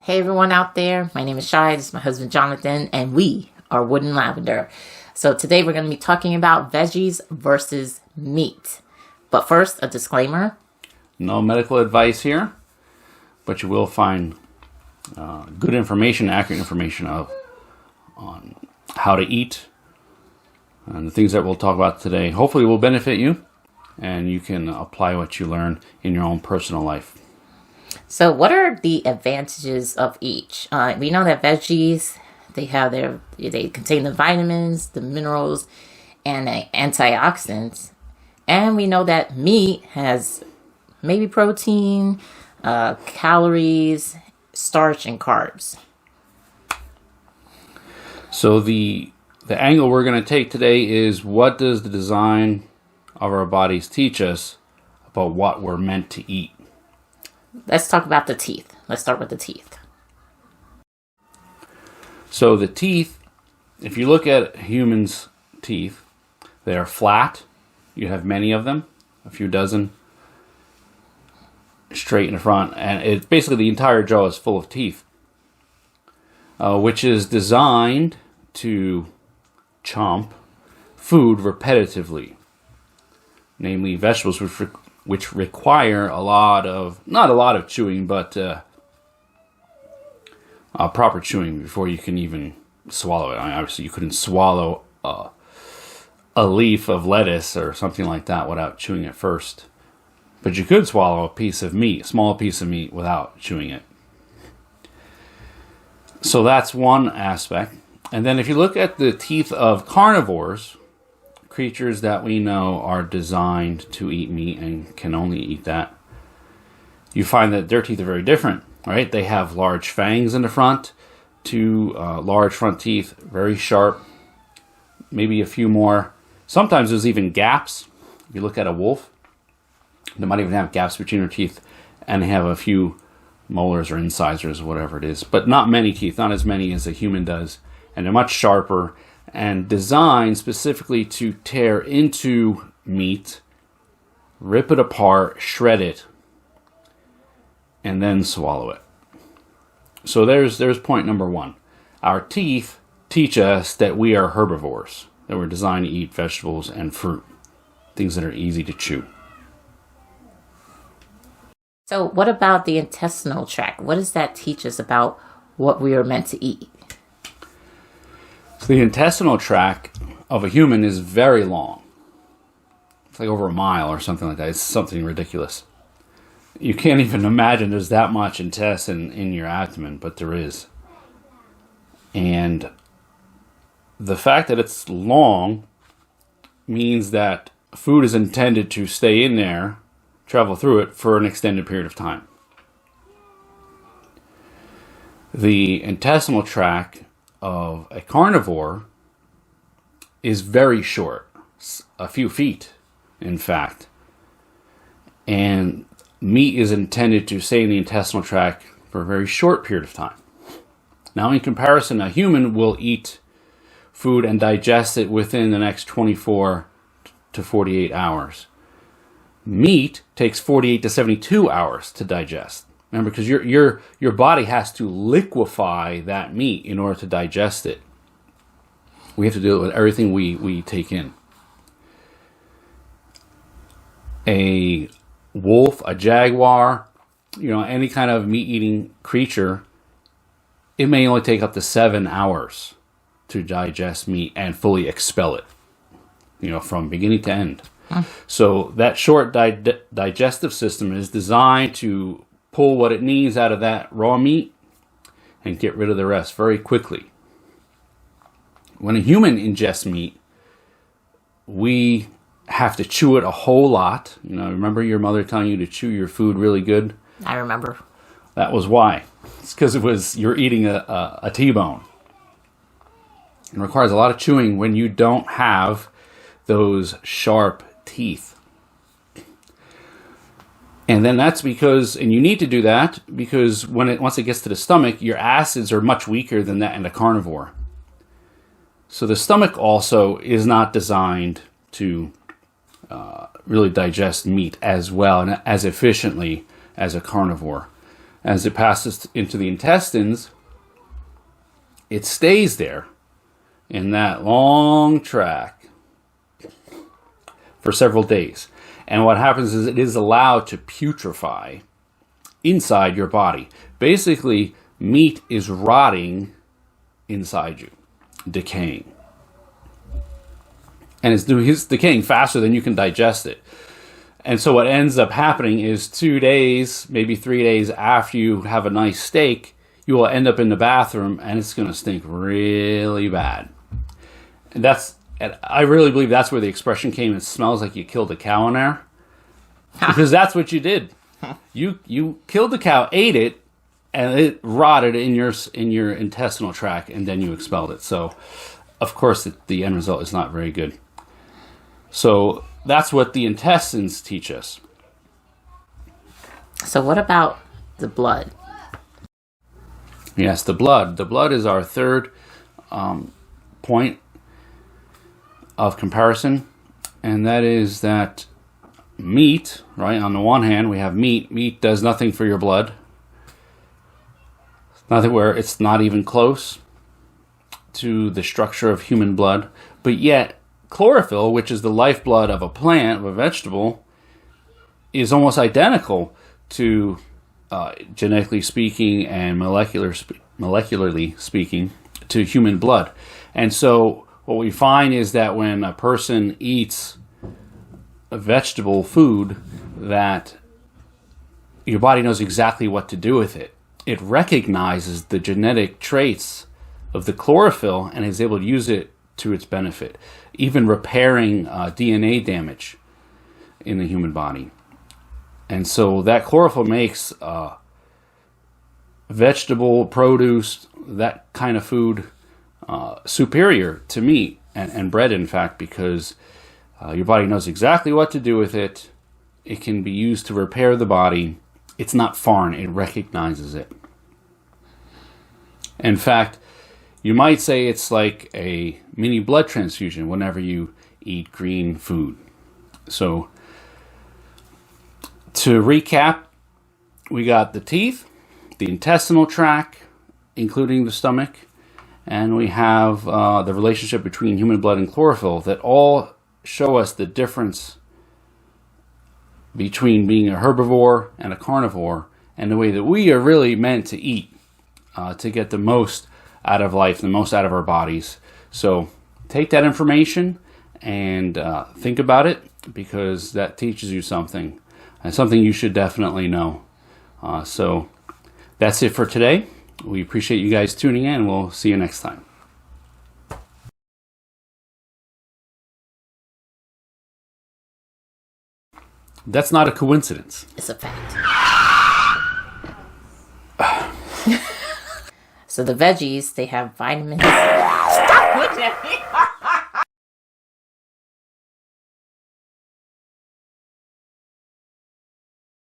Hey everyone out there, my name is Shai, this is my husband Jonathan, and we are Wooden Lavender. So today we're going to be talking about veggies versus meat. But first, a disclaimer. No medical advice here, but you will find good information, accurate information on how to eat, and the things that we'll talk about today hopefully will benefit you, and you can apply what you learn in your own personal life. So what are the advantages of each? We know that veggies, they contain the vitamins, the minerals, and the antioxidants. And we know that meat has maybe protein, calories, starch, and carbs. So the angle we're going to take today is, what does the design of our bodies teach us about what we're meant to eat? Let's talk about the teeth. Let's start with the teeth. So the teeth, if you look at humans' teeth, they are flat. You have many of them, a few dozen, straight in the front. And it's basically the entire jaw is full of teeth, which is designed to chomp food repetitively, namely vegetables, which require not a lot of chewing, but proper chewing before you can even swallow it. I mean, obviously, you couldn't swallow a leaf of lettuce or something like that without chewing it first. But you could swallow a small piece of meat, without chewing it. So that's one aspect. And then if you look at the teeth of carnivores, creatures that we know are designed to eat meat and can only eat that, you find that their teeth are very different, right? They have large fangs in the front, two large front teeth, very sharp, maybe a few more. Sometimes there's even gaps. If you look at a wolf, they might even have gaps between their teeth, and they have a few molars or incisors, whatever it is, but not many teeth, not as many as a human does, and they're much sharper and designed specifically to tear into meat, rip it apart, shred it, and then swallow it. So there's point number one. Our teeth teach us that we are herbivores, that we're designed to eat vegetables and fruit, things that are easy to chew. So what about the intestinal tract? What does that teach us about what we are meant to eat? So the intestinal tract of a human is very long. It's like over a mile or something like that. It's something ridiculous. You can't even imagine there's that much intestine in your abdomen, but there is. And the fact that it's long means that food is intended to stay in there, travel through it for an extended period of time. The intestinal tract of a carnivore is very short, a few feet, in fact. And meat is intended to stay in the intestinal tract for a very short period of time. Now, in comparison, a human will eat food and digest it within the next 24 to 48 hours. Meat takes 48 to 72 hours to digest. Remember, because your body has to liquefy that meat in order to digest it. We have to do it with everything we take in. A wolf, a jaguar, any kind of meat-eating creature, it may only take up to 7 hours to digest meat and fully expel it, from beginning to end. So that short digestive system is designed to pull what it needs out of that raw meat and get rid of the rest very quickly. When a human ingests meat, we have to chew it a whole lot. Remember your mother telling you to chew your food really good? I remember. That was why. It's because you're eating a T-bone. It requires a lot of chewing when you don't have those sharp teeth. And then that's because, and you need to do that because once it gets to the stomach, your acids are much weaker than that in a carnivore. So the stomach also is not designed to really digest meat as well and as efficiently as a carnivore. as it passes into the intestines, it stays there in that long tract for several days. And what happens is it is allowed to putrefy inside your body. Basically, meat is rotting inside you, decaying. And it's decaying faster than you can digest it. And so what ends up happening is 2 days, maybe 3 days after you have a nice steak, you will end up in the bathroom and it's going to stink really bad. And I really believe that's where the expression came, it smells like you killed a cow in there. Because that's what you did. You killed the cow, ate it, and it rotted in your intestinal tract, and then you expelled it. So, of course, the end result is not very good. So that's what the intestines teach us. So what about the blood? Yes, the blood. The blood is our third point of comparison, and that is that meat, right? On the one hand, we have meat. Meat does nothing for your blood. Nothing, where it's not even close to the structure of human blood. But yet, chlorophyll, which is the lifeblood of a plant, of a vegetable, is almost identical to, genetically speaking and molecularly speaking, to human blood. And so what we find is that when a person eats a vegetable food, that your body knows exactly what to do with it. It recognizes the genetic traits of the chlorophyll and is able to use it to its benefit, even repairing DNA damage in the human body. And so that chlorophyll makes vegetable, produce, that kind of food superior to meat and bread, in fact, because your body knows exactly what to do with it. It can be used to repair the body. It's not foreign. It recognizes it. In fact, you might say it's like a mini blood transfusion whenever you eat green food. So, to recap, we got the teeth, the intestinal tract, including the stomach, and we have the relationship between human blood and chlorophyll that all show us the difference between being a herbivore and a carnivore, and the way that we are really meant to eat to get the most out of life, the most out of our bodies. So take that information and think about it, because that teaches you something, and something you should definitely know. So that's it for today. We appreciate you guys tuning in, and we'll see you next time. That's not a coincidence. It's a fact. So the veggies, they have vitamins. Stop looking at me.